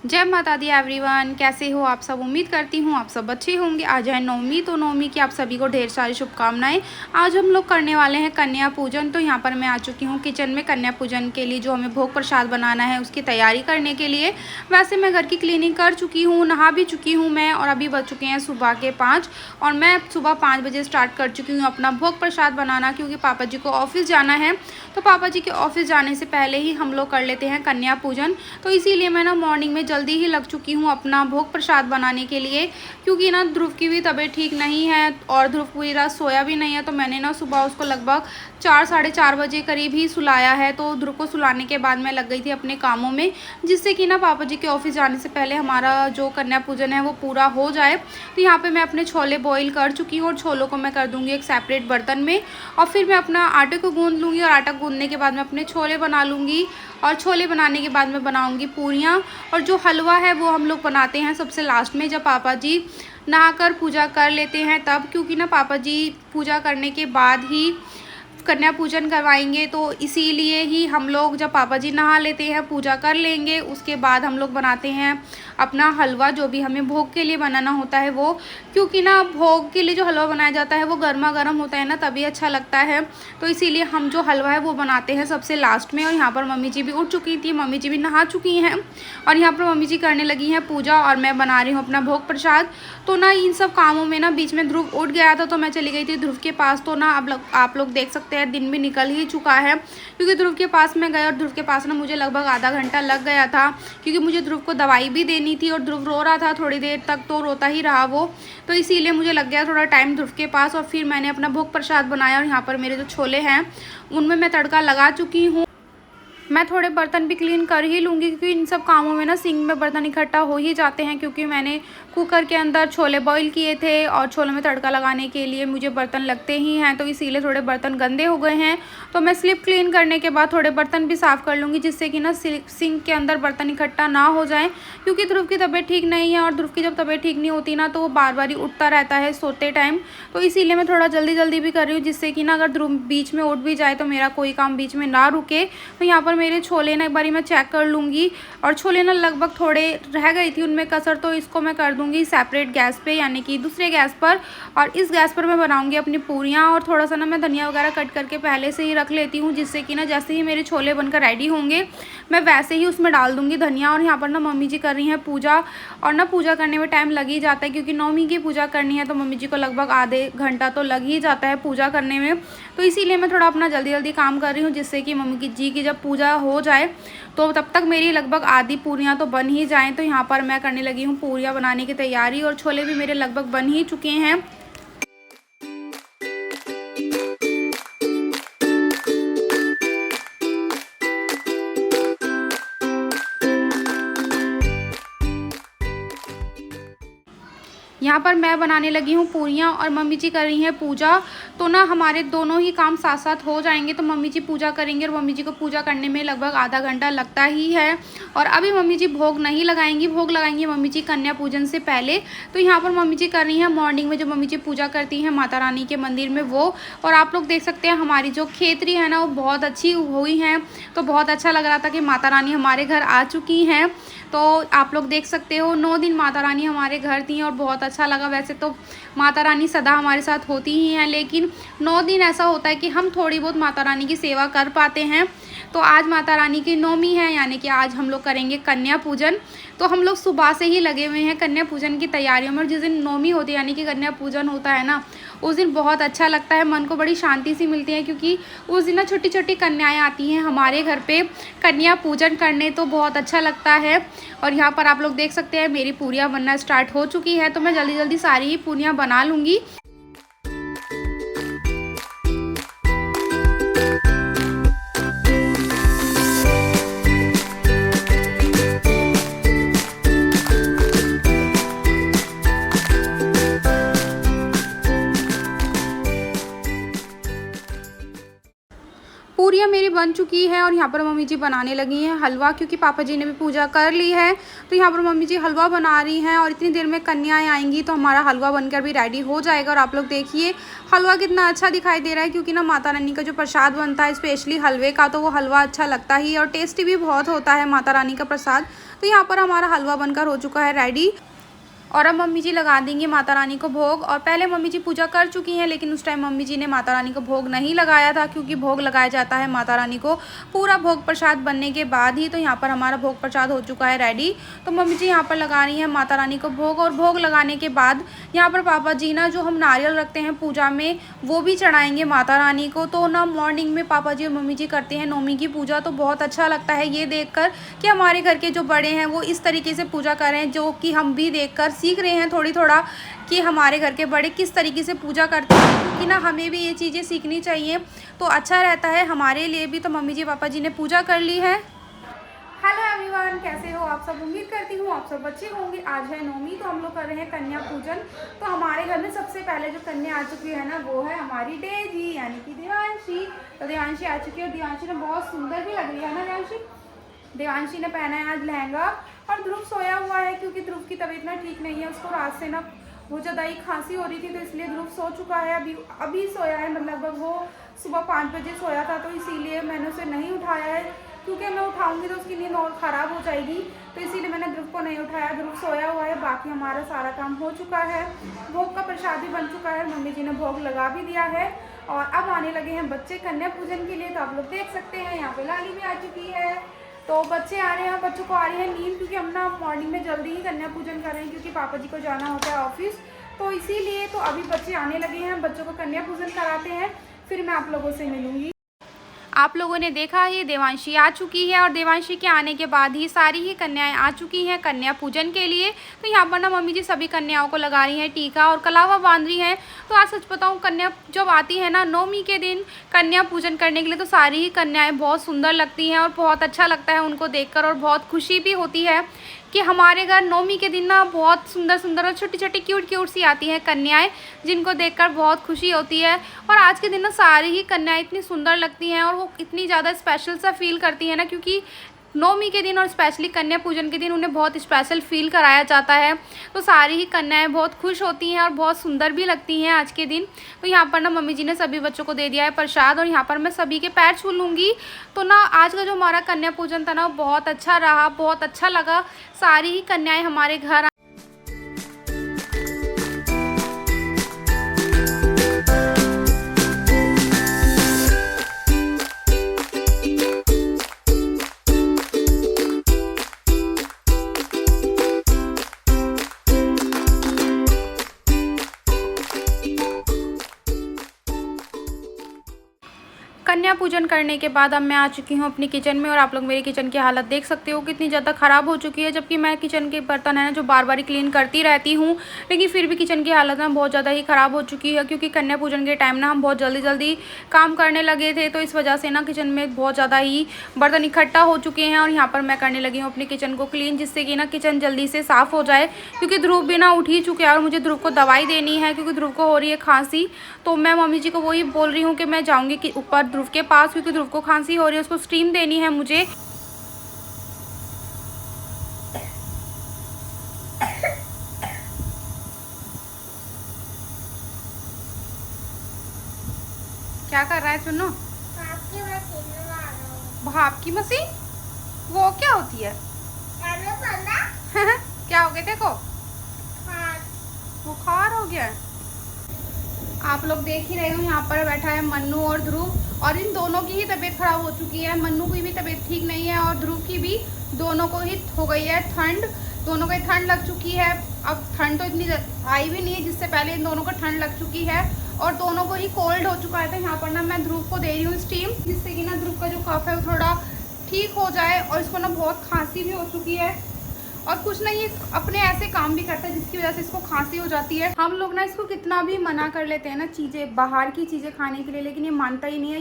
जय माता दी एवरीवन, कैसे हो आप सब। उम्मीद करती हूँ आप सब अच्छे होंगे। आज है नवमी, तो नवमी की आप सभी को ढेर सारी शुभकामनाएं। आज हम लोग करने वाले हैं कन्या पूजन। तो यहाँ पर मैं आ चुकी हूँ किचन में कन्या पूजन के लिए, जो हमें भोग प्रसाद बनाना है उसकी तैयारी करने के लिए। वैसे मैं घर की क्लीनिंग कर चुकी हूँ, नहा भी चुकी हूँ मैं, और अभी बज चुके हैं सुबह के 5 और मैं सुबह 5 बजे स्टार्ट कर चुकी हूँ अपना भोग प्रसाद बनाना, क्योंकि पापा जी को ऑफिस जाना है। तो पापा जी के ऑफिस जाने से पहले ही हम लोग कर लेते हैं कन्या पूजन। तो इसीलिए मैं ना मॉर्निंग में जल्दी ही लग चुकी हूँ अपना भोग प्रसाद बनाने के लिए, क्योंकि ना ध्रुव की भी तबीयत ठीक नहीं है और ध्रुव पूरी रात सोया भी नहीं है। तो मैंने ना सुबह उसको लगभग 4 साढ़े 4 बजे करीब ही सुलाया है। तो ध्रुव को सुलाने के बाद मैं लग गई थी अपने कामों में, जिससे कि ना पापा जी के ऑफिस जाने से पहले हमारा जो कन्या पूजन है वो पूरा हो जाए। तो यहाँ पे मैं अपने छोले बॉईल कर चुकी हूँ और छोलों को मैं कर दूँगी एक सेपरेट बर्तन में, और फिर मैं अपना आटे को गूँध लूँगी, और आटा गूँधने के बाद मैं अपने छोले बना लूँगी, और छोले बनाने के बाद मैं बनाऊँगी पूरियाँ। और जो हलवा है वो हम लोग बनाते हैं सबसे लास्ट में, जब पापा जी नहाकर पूजा कर लेते हैं तब, क्योंकि ना पापा जी पूजा करने के बाद ही कन्या पूजन करवाएंगे। तो इसीलिए ही हम लोग जब पापा जी नहा लेते हैं, पूजा कर लेंगे, उसके बाद हम लोग बनाते हैं अपना हलवा, जो भी हमें भोग के लिए बनाना होता है वो। क्योंकि ना भोग के लिए जो हलवा बनाया जाता है वो गर्मा गर्म होता है ना, तभी अच्छा लगता है। तो इसीलिए हम जो हलवा है वो बनाते हैं सबसे लास्ट में। और यहाँ पर मम्मी जी भी उठ चुकी थी, मम्मी जी भी नहा चुकी हैं, और यहाँ पर मम्मी जी करने लगी हैं पूजा, और मैं बना रही हूँ अपना भोग प्रसाद। तो ना इन सब कामों में ना बीच में ध्रुव उठ गया था, तो मैं चली गई थी ध्रुव के पास। तो ना अब आप लोग देख सकते हैं दिन भी निकल ही चुका है, क्योंकि ध्रुव के पास मैं गई, और ध्रुव के पास ना मुझे लगभग आधा घंटा लग गया था, क्योंकि मुझे ध्रुव को दवाई भी देनी थी, और ध्रुव रो रहा था थोड़ी देर तक, तो रोता ही रहा वो। तो इसीलिए मुझे लग गया थोड़ा टाइम ध्रुव के पास, और फिर मैंने अपना भोग प्रसाद बनाया। और यहाँ पर मेरे जो छोले हैं उनमें मैं तड़का लगा चुकी हूँ। मैं थोड़े बर्तन भी क्लीन कर ही लूँगी, क्योंकि इन सब कामों में ना सिंक में बर्तन इकट्ठा हो ही जाते हैं, क्योंकि मैंने कुकर के अंदर छोले बॉईल किए थे और छोलों में तड़का लगाने के लिए मुझे बर्तन लगते ही हैं। तो इसीलिए थोड़े बर्तन गंदे हो गए हैं। तो मैं स्लिप क्लीन करने के बाद थोड़े बर्तन भी साफ़ कर लूँगी, जिससे कि ना सिंक के अंदर बर्तन इकट्ठा ना हो जाए, क्योंकि ध्रुव की तबीयत ठीक नहीं है, और ध्रुव की जब तबीयत ठीक नहीं होती ना तो वो बार बार ही उठता रहता है सोते टाइम। तो इसीलिए मैं थोड़ा जल्दी जल्दी भी कर रही हूँ, जिससे कि ना अगर ध्रुव बीच में उठ भी जाए तो मेरा कोई काम बीच में ना रुके। तो यहाँ पर मेरे छोले ना एक बारी मैं चेक कर लूँगी, और छोले ना लगभग थोड़े रह गई थी उनमें कसर, तो इसको मैं कर दूँगी सेपरेट गैस पे, यानी कि दूसरे गैस पर। और इस गैस पर मैं बनाऊँगी अपनी पूरियाँ, और थोड़ा सा ना मैं धनिया वगैरह कट करके पहले से ही रख लेती हूँ, जिससे कि ना जैसे ही मेरे छोले बनकर रेडी होंगे मैं वैसे ही उसमें डाल दूँगी धनिया। और यहाँ पर ना मम्मी जी कर रही हैं पूजा, और ना पूजा करने में टाइम लग ही जाता है, क्योंकि नवमी की पूजा करनी है, तो मम्मी जी को लगभग आधे घंटा तो लग ही जाता है पूजा करने में। तो इसीलिए मैं थोड़ा अपना जल्दी जल्दी काम कर रही हूँ, जिससे कि मम्मी जी की जब पूजा हो जाए तो तब तक मेरी लगभग आधी पूरियाँ तो बन ही जाएँ। तो यहाँ पर मैं करने लगी हूँ पूरियाँ बनाने की तैयारी, और छोले भी मेरे लगभग बन ही चुके हैं। यहाँ पर मैं बनाने लगी हूँ पूरियाँ, और मम्मी जी कर रही हैं पूजा। तो ना हमारे दोनों ही काम साथ साथ हो जाएंगे। तो मम्मी जी पूजा करेंगे, और मम्मी जी को पूजा करने में लगभग आधा घंटा लगता ही है। और अभी मम्मी जी भोग नहीं लगाएंगी, भोग लगाएंगी मम्मी जी कन्या पूजन से पहले। तो यहाँ पर मम्मी जी कर रही हैं मॉर्निंग में जो मम्मी जी पूजा करती हैं माता रानी के मंदिर में वो। और आप लोग देख सकते हैं हमारी जो खेतरी है ना वो बहुत अच्छी हुई हैं। तो बहुत अच्छा लग रहा था कि माता रानी हमारे घर आ चुकी हैं। तो आप लोग देख सकते हो 9 दिन माता रानी हमारे घर थी, और बहुत अच्छा लगा। वैसे तो माता रानी सदा हमारे साथ होती ही हैं, लेकिन 9 दिन ऐसा होता है कि हम थोड़ी बहुत माता रानी की सेवा कर पाते हैं। तो आज माता रानी की नवमी है, यानी कि आज हम लोग करेंगे कन्या पूजन। तो हम लोग सुबह से ही लगे हुए हैं कन्या पूजन की तैयारियों में। और जिस दिन नवमी होती है यानी कि कन्या पूजन होता है ना, उस दिन बहुत अच्छा लगता है, मन को बड़ी शांति सी मिलती है, क्योंकि उस दिन ना छोटी छोटी कन्याएं आती हैं हमारे घर पे कन्या पूजन करने। तो बहुत अच्छा लगता है। और यहाँ पर आप लोग देख सकते हैं मेरी पूरियाँ बनना स्टार्ट हो चुकी है, तो मैं जल्दी जल्दी सारी ही पूरियाँ बना लूँगी। पूरियाँ मेरी बन चुकी है और यहाँ पर मम्मी जी बनाने लगी हैं हलवा, क्योंकि पापा जी ने भी पूजा कर ली है। तो यहाँ पर मम्मी जी हलवा बना रही हैं और इतनी देर में कन्याएं आएंगी तो हमारा हलवा बनकर भी रेडी हो जाएगा। और आप लोग देखिए हलवा कितना अच्छा दिखाई दे रहा है, क्योंकि ना माता रानी का जो प्रसाद बनता है स्पेशली हलवे का, तो वो हलवा अच्छा लगता ही और टेस्टी भी बहुत होता है माता रानी का प्रसाद। तो यहाँ पर हमारा हलवा बनकर हो चुका है रेडी और अब मम्मी जी लगा देंगी माता रानी को भोग। और पहले मम्मी जी पूजा कर चुकी हैं, लेकिन उस टाइम मम्मी जी ने माता रानी को भोग नहीं लगाया था, क्योंकि भोग लगाया जाता है माता रानी को पूरा भोग प्रसाद बनने के बाद ही। तो यहाँ पर हमारा भोग प्रसाद हो चुका है रेडी। तो मम्मी जी यहाँ पर लगा रही हैं माता रानी को भोग और भोग लगाने के बाद यहाँ पर पापा जी ना जो हम नारियल रखते हैं पूजा में वो भी चढ़ाएंगे माता रानी को। तो ना मॉर्निंग में पापा जी और मम्मी जी करते हैं नौमी की पूजा, तो बहुत अच्छा लगता है ये देखकर कि हमारे घर के जो बड़े हैं वो इस तरीके से पूजा कर रहे हैं, जो कि हम भी देखकर सीख रहे हैं थोड़ा कि हमारे घर के बड़े किस तरीके से पूजा करते हैं, क्योंकि ना हमें भी ये चीज़ें सीखनी चाहिए तो अच्छा रहता है हमारे लिए भी। तो मम्मी जी पापा जी ने पूजा कर ली है। हेलो एवरीवन, कैसे हो आप सब? उम्मीद करती हूँ आप सब अच्छे होंगे। आज है नौमी, तो हम लोग कर रहे हैं कन्या पूजन। तो हमारे घर में सबसे पहले जो कन्या आ चुकी है ना वो है हमारी डेजी यानी कि देवांशी। तो देवांशी आ चुकी है और देवांशी ने बहुत सुंदर भी लग रही है ना देवांशी। देवांशी ने पहना है आज लहंगा और ध्रुव सोया हुआ है, क्योंकि ध्रुव की तबीयत ना ठीक नहीं है, उसको रात से ना बहुत ज़्यादा ही खांसी हो रही थी, तो इसलिए ध्रुव सो चुका है। अभी सोया है, लगभग वो सुबह 5 बजे सोया था, तो इसीलिए मैंने उसे नहीं उठाया है, क्योंकि मैं उठाऊंगी तो उसकी नींद और ख़राब हो जाएगी, तो इसीलिए मैंने ध्रुव को नहीं उठाया। ध्रुव सोया हुआ है। बाकी हमारा सारा काम हो चुका है, भोग का प्रसाद भी बन चुका है, मम्मी जी ने भोग लगा भी दिया है और अब आने लगे हैं बच्चे कन्या पूजन के लिए। तो आप लोग देख सकते हैं यहाँ पे लाली भी आ चुकी है, तो बच्चे आ रहे हैं, बच्चों को आ रही है नींद, क्योंकि हम ना मॉर्निंग में जल्दी ही कन्या पूजन कर रहे हैं, क्योंकि पापा जी को जाना होता है ऑफिस, तो इसीलिए। तो अभी बच्चे आने लगे हैं, बच्चों को कन्या पूजन कराते हैं, फिर मैं आप लोगों से मिलूंगी। आप लोगों ने देखा ही देवांशी आ चुकी है और देवांशी के आने के बाद ही सारी ही कन्याएं आ चुकी हैं कन्या पूजन के लिए। तो यहाँ पर ना मम्मी जी सभी कन्याओं को लगा रही हैं टीका और कलावा बांध रही हैं। तो आज सच बताऊँ, कन्या जब आती है ना नौमी के दिन कन्या पूजन करने के लिए, तो सारी ही कन्याएं बहुत सुंदर लगती हैं और बहुत अच्छा लगता है उनको देखकर और बहुत खुशी भी होती है कि हमारे घर नौमी के दिन ना बहुत सुंदर सुंदर और छोटी छोटी क्यूट सी आती हैं कन्याएं, जिनको देखकर बहुत खुशी होती है। और आज के दिन ना सारी ही कन्याएं इतनी सुंदर लगती हैं और वो इतनी ज़्यादा स्पेशल सा फील करती हैं ना, क्योंकि नौमी के दिन और स्पेशली कन्या पूजन के दिन उन्हें बहुत स्पेशल फील कराया जाता है। तो सारी ही कन्याएं बहुत खुश होती हैं और बहुत सुंदर भी लगती हैं आज के दिन। तो यहाँ पर ना मम्मी जी ने सभी बच्चों को दे दिया है प्रसाद और यहाँ पर मैं सभी के पैर छू लूँगी। तो ना आज का जो हमारा कन्या पूजन था ना बहुत अच्छा रहा, बहुत अच्छा लगा। सारी ही कन्याएँ हमारे घर कन्या पूजन करने के बाद अब मैं आ चुकी हूँ अपनी किचन में और आप लोग मेरी किचन की हालत देख सकते हो कितनी ज़्यादा ख़राब हो चुकी है। जबकि मैं किचन के बर्तन है ना जो बार बार क्लीन करती रहती हूँ, लेकिन फिर भी किचन की हालत ना बहुत ज़्यादा ही ख़राब हो चुकी है, क्योंकि कन्या पूजन के टाइम ना हम बहुत जल्दी काम करने लगे थे, तो इस वजह से ना किचन में बहुत ज़्यादा ही बर्तन इकट्ठा हो चुके हैं। और यहाँ पर मैं करने लगी हूँ अपनी किचन को क्लीन, जिससे कि ना किचन जल्दी से साफ़ हो जाए, क्योंकि ध्रुव भी ना उठ ही चुके हैं और मुझे ध्रुव को दवाई देनी है, क्योंकि ध्रुव को हो रही है खांसी। तो मैं मम्मी जी को वही बोल रही हूँ कि मैं जाऊँगी कि ऊपर ध्रुव के पास, क्योंकि ध्रुव को खांसी हो रही है, उसको स्टीम देनी है मुझे। क्या कर रहा है चुन्नू? भाप की मशीन? वो क्या होती है? क्या हो गया देखो, बुखार हो गया है। आप लोग देख ही रहे हो यहाँ पर बैठा है मन्नू और ध्रुव, और इन दोनों की ही तबीयत खराब हो चुकी है। मन्नू की भी तबीयत ठीक नहीं है और ध्रुव की भी, दोनों को ही हो गई है ठंड, दोनों को ठंड लग चुकी है। अब ठंड तो इतनी आई भी नहीं है, जिससे पहले इन दोनों को ठंड लग चुकी है और दोनों को ही कोल्ड हो चुका है। तो यहाँ पर ना मैं ध्रुव को दे रही हूँ स्टीम, जिससे कि ना ध्रुव का जो कफ है वो थोड़ा ठीक हो जाए। और इसको ना बहुत खांसी भी हो चुकी है और कुछ नहीं, अपने ऐसे काम भी करता है जिसकी वजह से इसको खांसी हो जाती है। हम लोग ना इसको कितना भी मना कर लेते हैं ना चीज़ें, बाहर की चीज़ें खाने के लिए, लेकिन ये मानता ही नहीं है।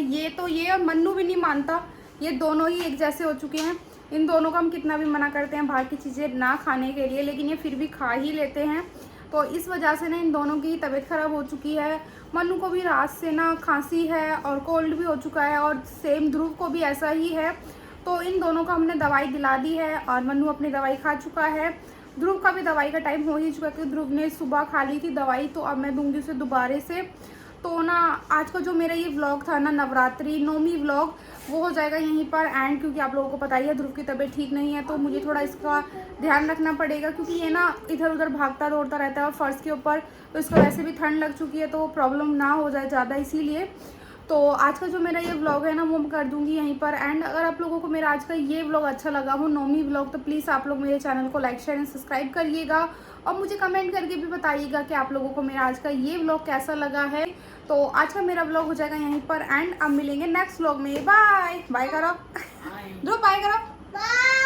ये और मन्नू भी नहीं मानता, ये दोनों ही एक जैसे हो चुके हैं। इन दोनों को हम कितना भी मना करते हैं बाहर की चीज़ें ना खाने के लिए, लेकिन ये फिर भी खा ही लेते हैं। तो इस वजह से ना इन दोनों की तबीयत ख़राब हो चुकी है। मन्नू को भी रात से ना खांसी है और कोल्ड भी हो चुका है और सेम ध्रुव को भी ऐसा ही है। तो इन दोनों को हमने दवाई दिला दी है और मन्नू अपनी दवाई खा चुका है। ध्रुव का भी दवाई का टाइम हो ही चुका है क्योंकि ध्रुव ने सुबह खा ली थी दवाई, तो अब मैं दूंगी उसे दोबारा से। तो ना आज का जो मेरा ये व्लॉग था ना नवरात्रि नौमी व्लॉग, वो हो जाएगा यहीं पर एंड, क्योंकि आप लोगों को पता ही है ध्रुव की तबीयत ठीक नहीं है, तो मुझे थोड़ा इसका ध्यान रखना पड़ेगा क्योंकि ये ना इधर उधर भागता दौड़ता रहता है और फर्श के ऊपर, तो इसको वैसे भी ठंड लग चुकी है तो प्रॉब्लम ना हो जाए ज़्यादा, इसीलिए। तो आज का जो मेरा ये व्लॉग है ना वो मैं कर दूंगी यहीं पर एंड। अगर आप लोगों को मेरा आज का ये व्लॉग अच्छा लगा हो नौमी व्लॉग, तो प्लीज़ आप लोग मेरे चैनल को लाइक शेयर एंड सब्सक्राइब करिएगा और मुझे कमेंट करके भी बताइएगा कि आप लोगों को मेरा आज का ये व्लॉग कैसा लगा है। तो आज का मेरा व्लॉग हो जाएगा यहीं पर एंड। अब मिलेंगे नेक्स्ट व्लॉग में। बाय बाय करो ध्रुव, बाय करो।